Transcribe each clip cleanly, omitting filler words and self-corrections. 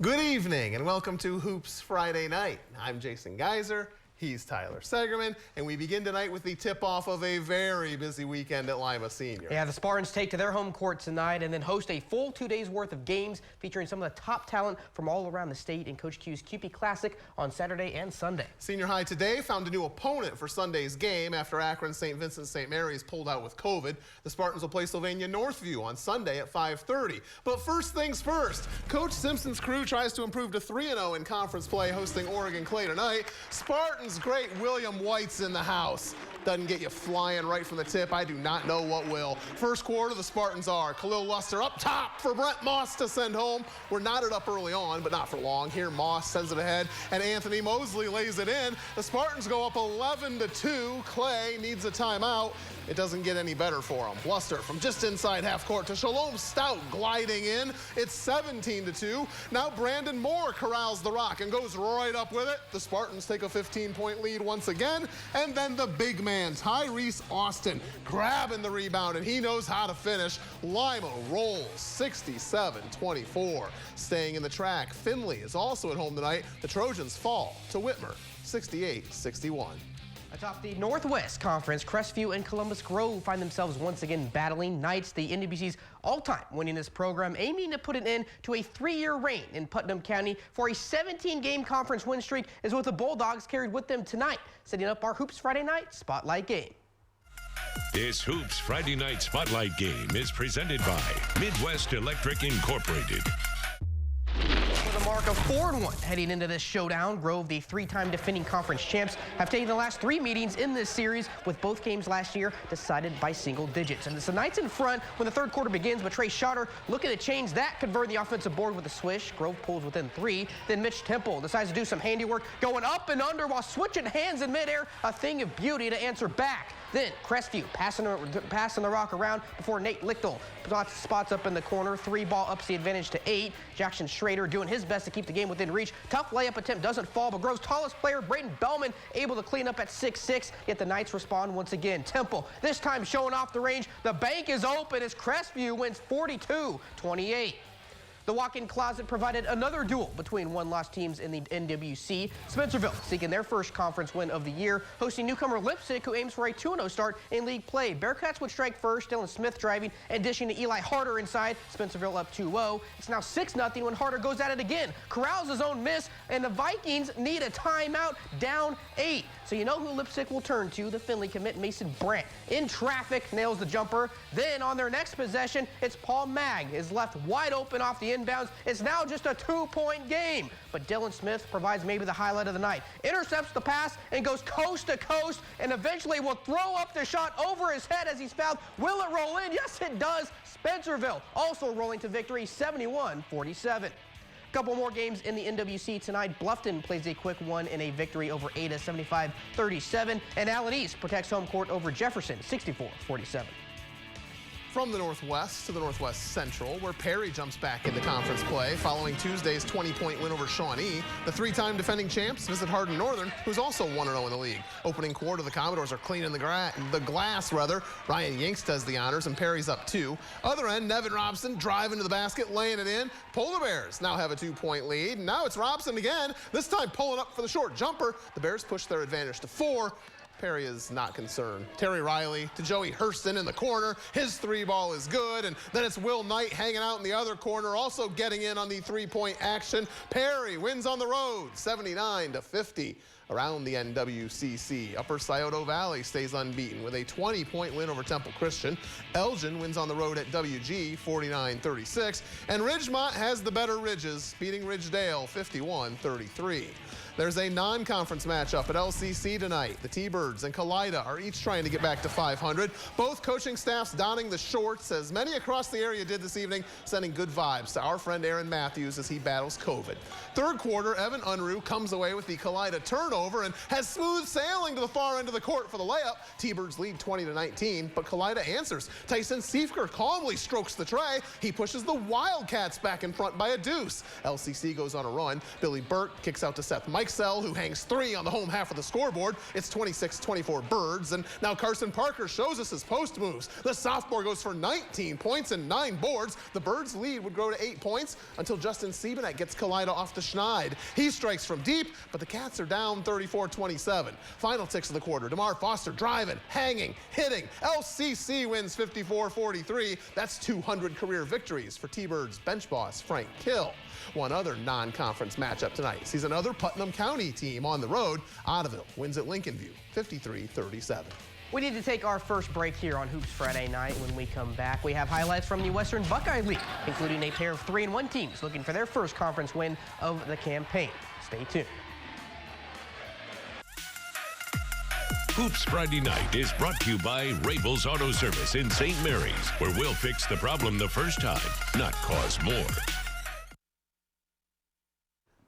Good evening and welcome to Hoops Friday Night. I'm Jason Geiser. He's Tyler Segerman, and we begin tonight with the tip-off of a very busy weekend at Lima Senior. Yeah, the Spartans take to their home court tonight and then host a full 2 days worth of games featuring some of the top talent from all around the state in Coach Q's QP Classic on Saturday and Sunday. Senior High today found a new opponent for Sunday's game after Akron St. Vincent St. Mary's pulled out with COVID. The Spartans will play Sylvania Northview on Sunday at 5:30. But first things first, Coach Simpson's crew tries to improve to 3-0 in conference play, hosting Oregon Clay tonight. Spartans great William White's in the house. Doesn't get you flying right from the tip. I do not know what will. First quarter, the Spartans are Khalil Luster up top for Brent Moss to send home. We're knotted up early on, but not for long. Here, Moss sends it ahead, and Anthony Mosley lays it in. The Spartans go up 11-2. Clay needs a timeout. It doesn't get any better for him. Luster from just inside half court to Shalom Stout gliding in. It's 17-2. Now Brandon Moore corrals the rock and goes right up with it. The Spartans take a 15-point lead once again, and then the big man, Tyrese Austin, grabbing the rebound, and he knows how to finish. Lima rolls 67-24. Staying in the track, Findlay is also at home tonight. The Trojans fall to Whitmer 68-61. Atop the Northwest Conference, Crestview and Columbus Grove find themselves once again battling Knights, the NWC's all-time winningest program, aiming to put an end to a 3-year reign in Putnam County for a 17-game conference win streak is what the Bulldogs carried with them tonight, setting up our Hoops Friday Night Spotlight game. This Hoops Friday Night Spotlight game is presented by Midwest Electric Incorporated. With a mark of 4-1 heading into this showdown, Grove, the 3-time defending conference champs, have taken the last 3 meetings in this series, with both games last year decided by single digits. And it's the Knights in front when the third quarter begins, but Trey Schotter looking to change that, convert the offensive board with a swish. Grove pulls within 3. Then Mitch Temple decides to do some handiwork, going up and under while switching hands in midair, a thing of beauty to answer back. Then Crestview passing the rock around before Nate Lichtel spots up in the corner. 3-ball ups the advantage to 8. Jackson Schrader doing his best to keep the game within reach. Tough layup attempt doesn't fall, but Grove's tallest player, Braden Bellman, able to clean up at 6'6", yet the Knights respond once again. Temple, this time showing off the range. The bank is open as Crestview wins 42-28. The walk-in closet provided another duel between one-loss teams in the NWC. Spencerville seeking their first conference win of the year, hosting newcomer Lipstick, who aims for a 2-0 start in league play. Bearcats would strike first, Dylan Smith driving and dishing to Eli Harder inside. Spencerville up 2-0. It's now 6-0 when Harder goes at it again. Corrals his own miss, and the Vikings need a timeout, down 8. So you know who Lipstick will turn to, the Findlay commit Mason Brandt. In traffic, nails the jumper. Then on their next possession, it's Paul Mag is left wide open off the inbounds. It's now just a 2-point game. But Dylan Smith provides maybe the highlight of the night. Intercepts the pass and goes coast to coast, and eventually will throw up the shot over his head as he's fouled. Will it roll in? Yes, it does. Spencerville also rolling to victory 71-47. Couple more games in the NWC tonight. Bluffton plays a quick one in a victory over Ada 75-37, and Allen East protects home court over Jefferson 64-47. From the Northwest to the Northwest Central, where Perry jumps back into conference play following Tuesday's 20-point win over Shawnee. The 3-time defending champs visit Hardin Northern, who's also 1-0 in the league. Opening quarter, the Commodores are cleaning the glass. Ryan Yanks does the honors, and Perry's up 2. Other end, Nevin Robson driving to the basket, laying it in. Polar Bears now have a 2-point lead. Now it's Robson again, this time pulling up for the short jumper. The Bears push their advantage to 4. Perry is not concerned. Terry Riley to Joey Hurston in the corner. His 3-ball is good. And then it's Will Knight hanging out in the other corner, also getting in on the 3-point action. Perry wins on the road, 79-50. Around the NWCC, Upper Scioto Valley stays unbeaten with a 20-point win over Temple Christian. Elgin wins on the road at WG, 49-36. And Ridgemont has the better Ridges, beating RIDGEDALE 51-33. There's a non-conference matchup at LCC tonight. The T-Birds and Kalida are each trying to get back to 500. Both coaching staffs donning the shorts, as many across the area did this evening, sending good vibes to our friend Aaron Matthews as he battles COVID. Third quarter, Evan Unruh comes away with the Kalida turnover and has smooth sailing to the far end of the court for the layup. T-Birds lead 20-19, but Kalida answers. Tyson Siefker calmly strokes the tray. He pushes the Wildcats back in front by a deuce. LCC goes on a run. Billy Burke kicks out to Seth Mikesell, who hangs 3 on the home half of the scoreboard. It's 26-24 Birds, and now Carson Parker shows us his post moves. The sophomore goes for 19 points and 9 boards. The Birds' lead would grow to 8 points until Justin Siebenek gets Kalida off the schneid. He strikes from deep, but the Cats are down 34-27. Final ticks of the quarter. DeMar Foster driving, hanging, hitting. LCC wins 54-43. That's 200 career victories for T-Birds bench boss Frank Kill. One other non-conference matchup tonight sees another Putnam County team on the road. OTTOVILLE wins at Lincolnview 53-37. We need to take our first break here on Hoops Friday night. When we come back, we have highlights from the Western Buckeye League, including a pair of 3-1 teams looking for their first conference win of the campaign. Stay tuned. Hoops Friday Night is brought to you by Rabel's Auto Service in St. Mary's, where we'll fix the problem the first time, not cause more.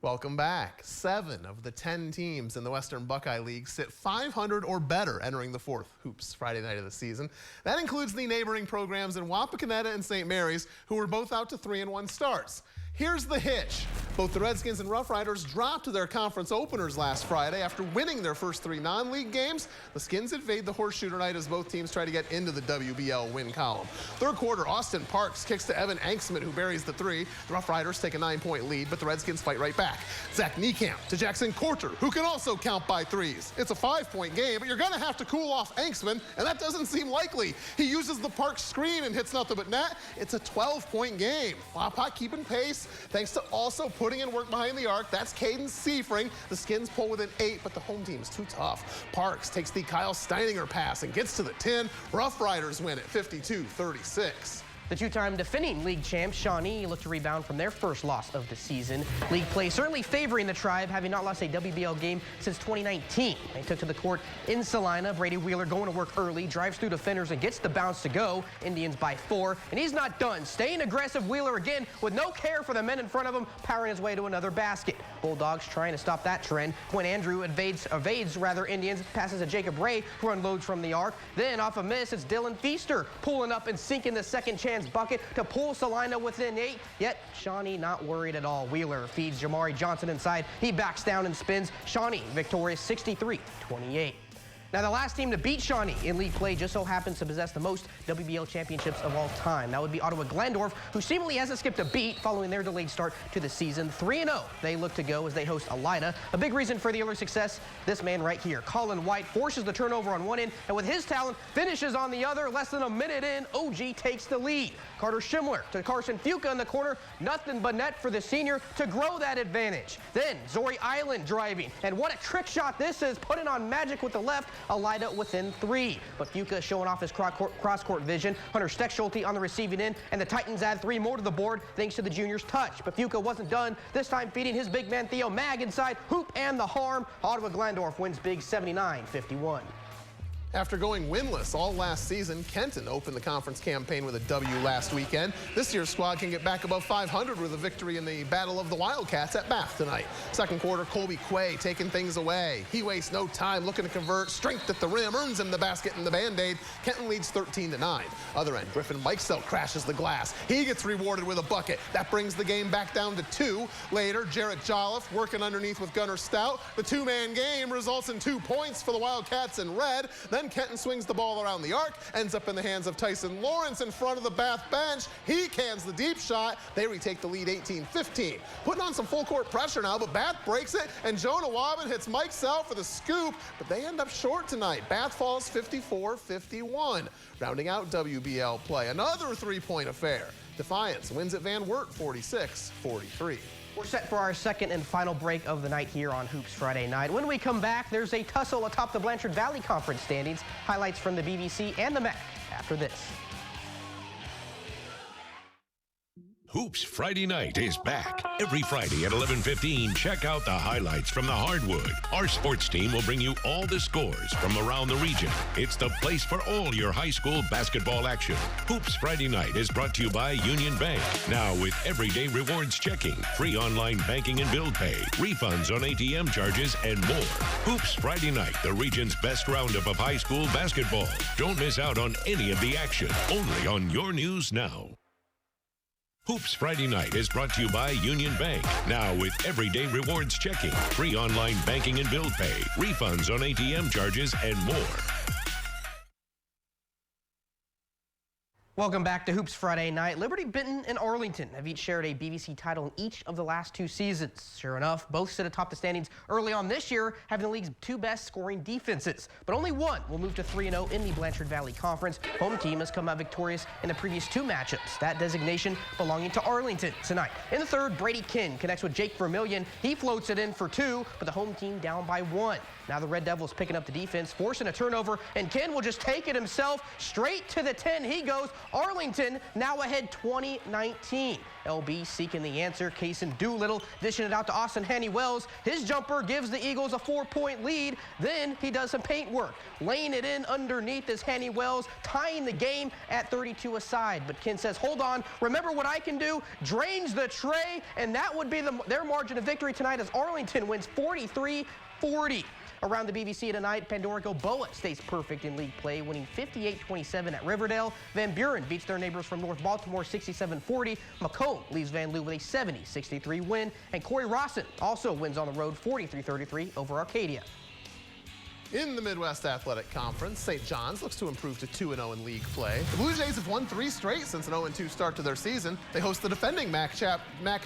Welcome back. 7 of the 10 teams in the Western Buckeye League sit 500 or better entering the 4th Hoops Friday night of the season. That includes the neighboring programs in Wapakoneta and St. Mary's, who were both out to 3-1 starts. Here's the hitch. Both the Redskins and Rough Riders dropped to their conference openers last Friday after winning their first 3 non-league games. The Skins invade the horseshoe tonight as both teams try to get into the WBL win column. Third quarter, Austin Parks kicks to Evan Anksman, who buries the 3. The Rough Riders take a 9-point lead, but the Redskins fight right back. Zach Niekamp to Jackson Courter, who can also count by 3s. It's a 5-point game, but you're going to have to cool off Anksman, and that doesn't seem likely. He uses the Parks screen and hits nothing but net. It's a 12-point game. Wapak keeping pace, thanks to also putting in work behind the arc. That's Caden Seifring. The Skins pull within 8, but the home team's too tough. Parks takes the Kyle Steininger pass and gets to the 10. Rough Riders win at 52-36. The 2-time defending league champs, Shawnee, look to rebound from their first loss of the season. League play certainly favoring the Tribe, having not lost a WBL game since 2019. They took to the court in Salina. Brady Wheeler going to work early, drives through defenders and gets the bounce to go. Indians by 4, and he's not done. Staying aggressive, Wheeler again with no care for the men in front of him, powering his way to another basket. Bulldogs trying to stop that trend. Quinn Andrew evades Indians, passes to Jacob Ray, who unloads from the arc. Then off a miss, it's Dylan Feaster pulling up and sinking the second chance bucket to pull Salina within 8, yet Shawnee not worried at all. Wheeler feeds Jamari Johnson inside. He backs down and spins. Shawnee victorious 63-28. Now, the last team to beat Shawnee in league play just so happens to possess the most WBL championships of all time. That would be Ottawa-Glandorf, who seemingly hasn't skipped a beat following their delayed start to the season. 3-0 they look to go as they host Elida. A big reason for the early success, this man right here. Colin White forces the turnover on one end, and with his talent, finishes on the other. Less than a minute in, OG takes the lead. Carter Schimler to Carson Fuca in the corner. Nothing but net for the senior to grow that advantage. Then Zori Island driving, and what a trick shot this is, putting on magic with the left. Elida within 3, but Fuca showing off his cross-court vision. Hunter Steckschulte on the receiving end, and the Titans add 3 more to the board thanks to the junior's touch. But Fuca wasn't done, this time feeding his big man Theo Mag inside, hoop and the harm. Ottawa-Glandorf wins big 79-51. After going winless all last season, Kenton opened the conference campaign with a W last weekend. This year's squad can get back above 500 with a victory in the Battle of the Wildcats at Bath tonight. Second quarter, Colby Quay taking things away. He wastes no time looking to convert. Strength at the rim earns him the basket and the Band-Aid. Kenton leads 13-9. Other end, Griffin Mikesell crashes the glass. He gets rewarded with a bucket. That brings the game back down to 2. Later, Jarrett Jolliffe working underneath with Gunnar Stout. The 2-man game results in 2 points for the Wildcats in red. Then Kenton swings the ball around the arc, ends up in the hands of Tyson Lawrence in front of the Bath bench. He cans the deep shot. They retake the lead 18-15. Putting on some full court pressure now, but Bath breaks it, and Jonah Wabin hits Mike Sell for the scoop, but they end up short tonight. Bath falls 54-51. Rounding out WBL play, another 3-point affair. Defiance wins at Van Wert 46-43. We're set for our second and final break of the night here on Hoops Friday night. When we come back, there's a tussle atop the Blanchard Valley Conference standings. Highlights from the BBC and the MAC after this. Hoops Friday Night is back. Every Friday at 11:15, check out the highlights from the hardwood. Our sports team will bring you all the scores from around the region. It's the place for all your high school basketball action. Hoops Friday Night is brought to you by Union Bank. Now with everyday rewards checking, free online banking and bill pay, refunds on ATM charges, and more. Hoops Friday Night, the region's best roundup of high school basketball. Don't miss out on any of the action. Only on Your News Now. Hoops Friday Night is brought to you by Union Bank. Now with everyday rewards checking, free online banking and bill pay, refunds on ATM charges, and more. Welcome back to Hoops Friday Night. Liberty Benton and Arlington have each shared a BVC title in each of the last 2 seasons. Sure enough, both sit atop the standings early on this year, having the league's 2 best scoring defenses. But only one will move to 3-0 in the Blanchard Valley Conference. Home team has come out victorious in the previous 2 matchups. That designation belonging to Arlington tonight. In the third, Brady Kinn connects with Jake Vermillion. He floats it in for 2, but the home team down by 1. Now the Red Devils picking up the defense, forcing a turnover, and Kinn will just take it himself. Straight to the 10 he goes. Arlington now ahead 20-19. LB seeking the answer. Cason Doolittle dishing it out to Austin Hanny-Wells. His jumper gives the Eagles a 4-point lead. Then he does some paint work, laying it in underneath as Hanny-Wells, tying the game at 32 aside. But Kinn says, hold on, remember what I can do? Drains the tray, and that would be their margin of victory tonight as Arlington wins 43-40. Around the BVC tonight, Pandora-GILBOA stays perfect in league play, winning 58-27 at Riverdale. Van Buren beats their neighbors from North Baltimore 67-40. Macomb leaves Van Loo with a 70-63 win. And Corey Rawson also wins on the road 43-33 over Arcadia. In the Midwest Athletic Conference, St. John's looks to improve to 2-0 in league play. The Blue Jays have won 3 straight since an 0-2 start to their season. They host the defending MAC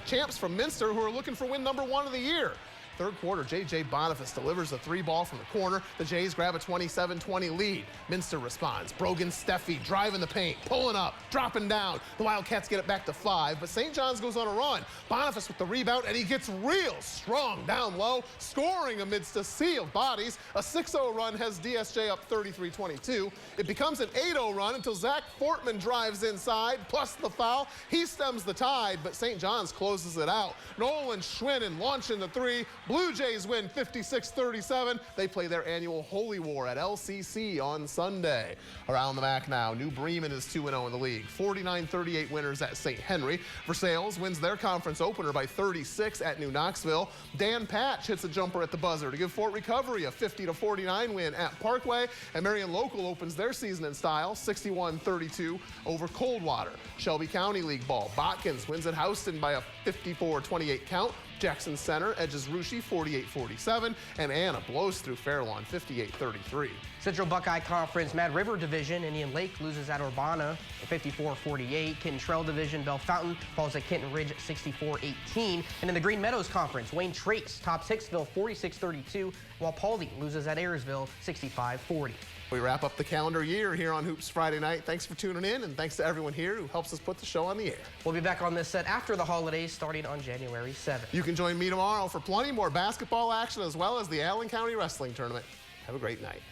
champs from Minster, who are looking for win number 1 of the year. Third quarter, J.J. Boniface delivers a 3-ball from the corner. The Jays grab a 27-20 lead. Minster responds. Brogan Steffi driving the paint, pulling up, dropping down. The Wildcats get it back to 5, but St. John's goes on a run. Boniface with the rebound, and he gets real strong down low, scoring amidst a sea of bodies. A 6-0 run has DSJ up 33-22. It becomes an 8-0 run until Zach Fortman drives inside, plus the foul. He stems the tide, but St. John's closes it out. Nolan Schwinnen launching the 3. Blue Jays win 56-37. They play their annual Holy War at LCC on Sunday. Around the MAC now, New Bremen is 2-0 in the league. 49-38 winners at St. Henry. Versailles wins their conference opener by 36 at New Knoxville. Dan Patch hits a jumper at the buzzer to give Fort Recovery a 50-49 win at Parkway. And Marion Local opens their season in style, 61-32 over Coldwater. Shelby County League ball. Botkins wins at Houston by a 54-28 count. Jackson Center edges Russia 48-47, and Anna blows through Fairlawn 58-33. Central Buckeye Conference Mad River Division, Indian Lake loses at Urbana 54-48. Kentrell Division, Bell Fountain falls at Kenton Ridge 64-18. And in the Green Meadows Conference, Wayne Trace tops Hicksville 46-32, while Paulding loses at Ayersville 65-40. We wrap up the calendar year here on Hoops Friday Night. Thanks for tuning in, and thanks to everyone here who helps us put the show on the air. We'll be back on this set after the holidays, starting on January 7th. You can join me tomorrow for plenty more basketball action, as well as the Allen County Wrestling Tournament. Have a great night.